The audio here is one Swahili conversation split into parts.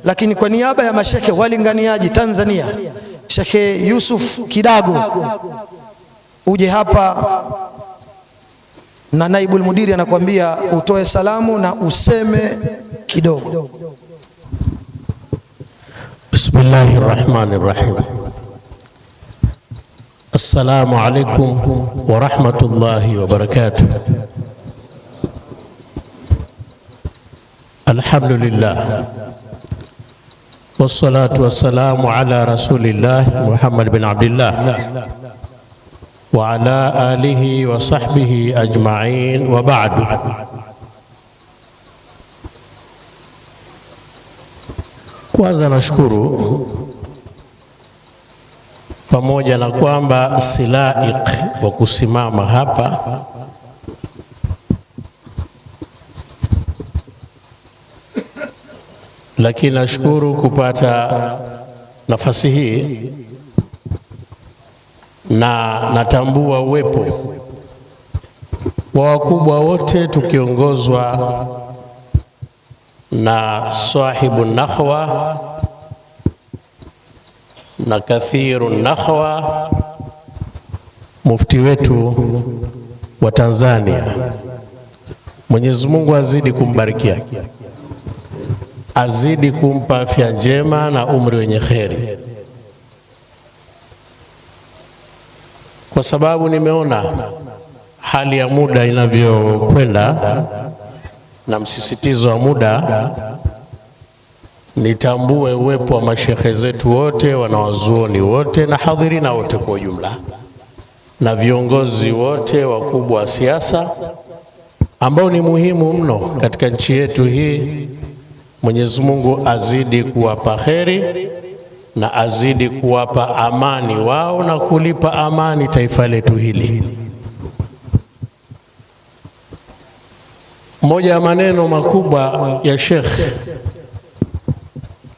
lakini kwa niaba ya mashekhe walinganiaji Tanzania, Shekhe Yusuf Kidago, uje hapa na naibul mudiri anakuambia utoe salamu na useme kidogo. Bismillahirrahmanirrahim. Assalamu alaikum wa rahmatullahi wa barakatuh. Alhamdulillah wassalatu wassalamu ala rasulillah Muhammad bin Abdullah wa ala alihi wa sahbihi ajma'in wa ba'du. Kwanza nashukuru, pamoja na kwamba si laik wa kusimama hapa, lakini nashukuru kupata nafasi hii, na natambua uwepo wa wakubwa wote tukiongozwa na sahibu nakhwa na kathiru nakhwa, mufti wetu wa Tanzania. Mwenyezi Mungu azidi kumbarikia, azidi kumpa afya njema na umri wenye kheri, kwa sababu nimeona hali ya muda inavyokwenda na msisitizo wa muda, nitambue uwepo wa mashekhe zetu wote, wanawazuoni wote na hadhirina wote kwa ujumla, na viongozi wote wakubwa wa siasa ambao ni muhimu mno katika nchi yetu hii. Mwenyezi Mungu azidi kuwapa kheri na azidi kuwapa amani wao na kulipa amani taifa letu hili. Moja ya maneno makubwa ya Sheikh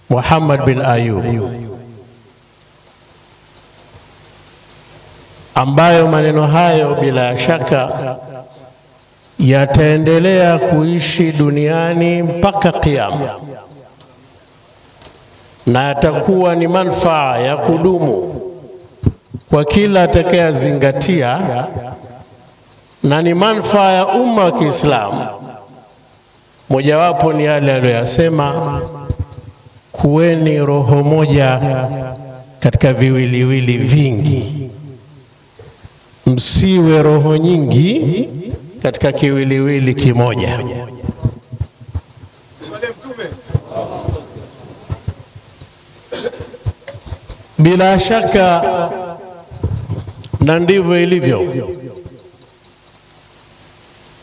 Muhammad bin Ayub, ambayo maneno hayo bila shaka yataendelea kuishi duniani mpaka kiyama, na yatakuwa ni manufaa ya kudumu kwa kila atakayezingatia, na ni manufaa ya umma wa Kiislamu. Mojawapo ni yale aliyoyasema, kuweni roho moja katika viwiliwili vingi, msiwe roho nyingi katika kiwiliwili kimoja. Bila shaka, na ndivyo ilivyo.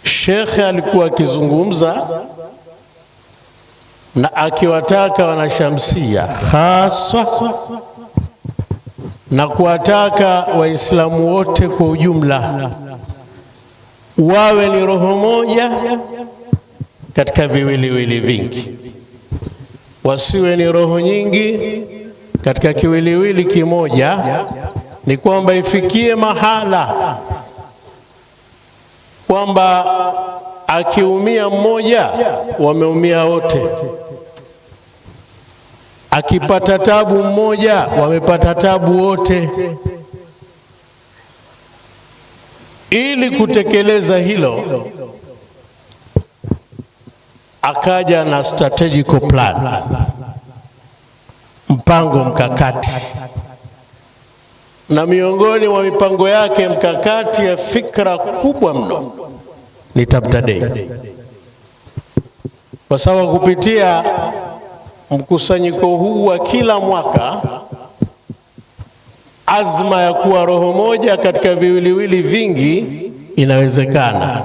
Sheikh alikuwa akizungumza na akiwataka wanashamsia hasa na kuwataka Waislamu wote kwa ujumla wawe ni roho moja katika viwiliwili vingi, wasiwe ni roho nyingi katika kiwiliwili kimoja. Ni kwamba ifikie mahala kwamba akiumia mmoja wameumia wote, akipata tabu mmoja wamepata tabu wote. Ili kutekeleza hilo, akaja na strategic plan, mpango mkakati, na miongoni mwa mipango yake mkakati ya fikra kubwa mno ni Tabta-Day, kwa sababu kupitia mkusanyiko huu wa kila mwaka, azma ya kuwa roho moja katika viwiliwili vingi inawezekana.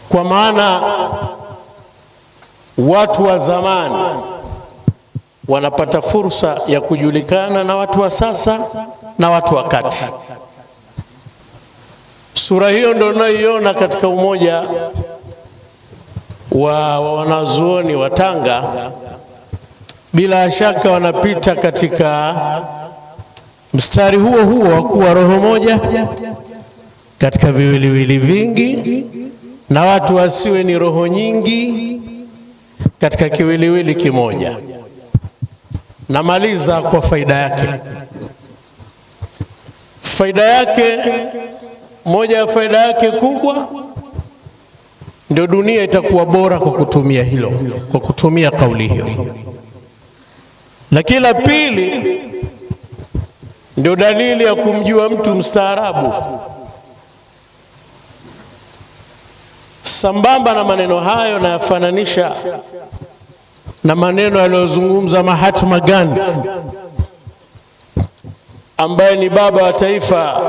Kwa maana watu wa zamani wanapata fursa ya kujulikana na watu wa sasa na watu wa kati. Sura hiyo ndio tunayoiona katika umoja wa wanazuoni wa Tanga. Bila shaka wanapita katika mstari huo huo wa kuwa roho moja katika viwiliwili vingi, na watu wasiwe ni roho nyingi katika kiwiliwili kimoja. Namaliza kwa faida yake. Faida yake, moja ya faida yake kubwa, ndio dunia itakuwa bora kwa kutumia hilo, kwa kutumia kauli hiyo. Lakini la pili, ndio dalili ya kumjua mtu mstaarabu. Sambamba na maneno hayo, na yafananisha na maneno aliyozungumza Mahatma Gandhi, ambaye ni baba wa taifa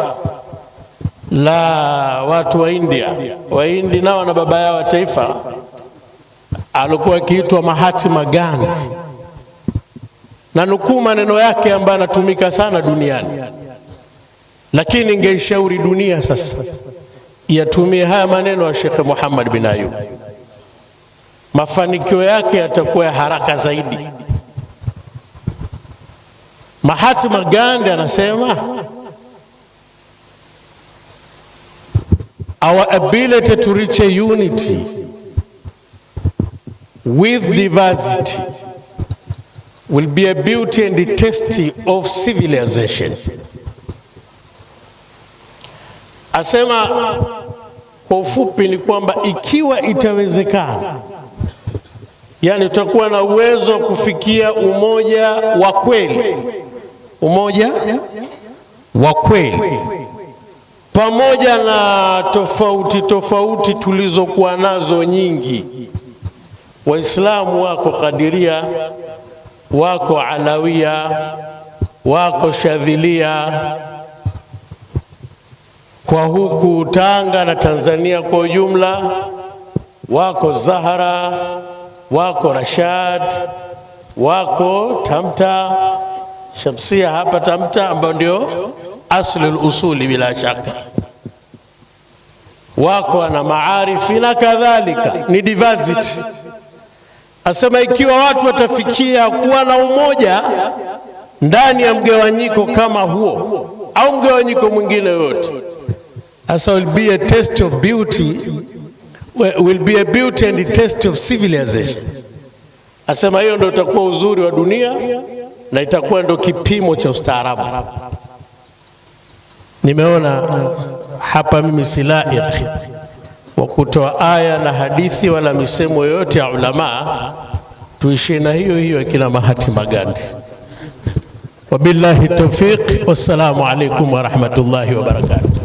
la watu wa India. Wahindi nao na baba yao wa taifa alikuwa akiitwa Mahatma Gandhi, na nukuu maneno yake ambayo anatumika sana duniani. Lakini ningeishauri dunia sasa yatumie haya maneno ya Sheikh Muhammad bin Ayub. Mafanikio yake yatakuwa ya haraka zaidi. Mahatma Gandhi anasema, our ability to reach a unity with diversity will be a beauty and a test of civilization. Asema kwa ufupi ni kwamba ikiwa itawezekana, yani tutakuwa na uwezo wa kufikia umoja wa kweli, umoja wa kweli, pamoja na tofauti tofauti tulizokuwa nazo nyingi. Waislamu wako Kadiria, wako Alawia, wako Shadhilia, kwa huku Tanga na Tanzania kwa ujumla, wako Zahara, wako Rashad, wako Tamta, Shamsia hapa Tamta, ambao ndio aslul usuli bila shaka, wako na maarifi na kadhalika, ni diversity. Asema ikiwa watu watafikia kuwa na umoja ndani ya mgawanyiko kama huo au mgawanyiko mwingine yote, asa will be a test of beauty, will be a beauty and a test of civilization. Asema hiyo ndio utakuwa uzuri wa dunia na itakuwa ndio kipimo cha ustaarabu. Nimeona hapa mimi si laiki wa kutoa aya na hadithi wala misemo yoyote ya ulama, tuishie na hiyo hiyo ya kina Mahatma Gandhi. Wabillahi tawfiq, wassalamu alaikum wa rahmatullahi wa barakatuh.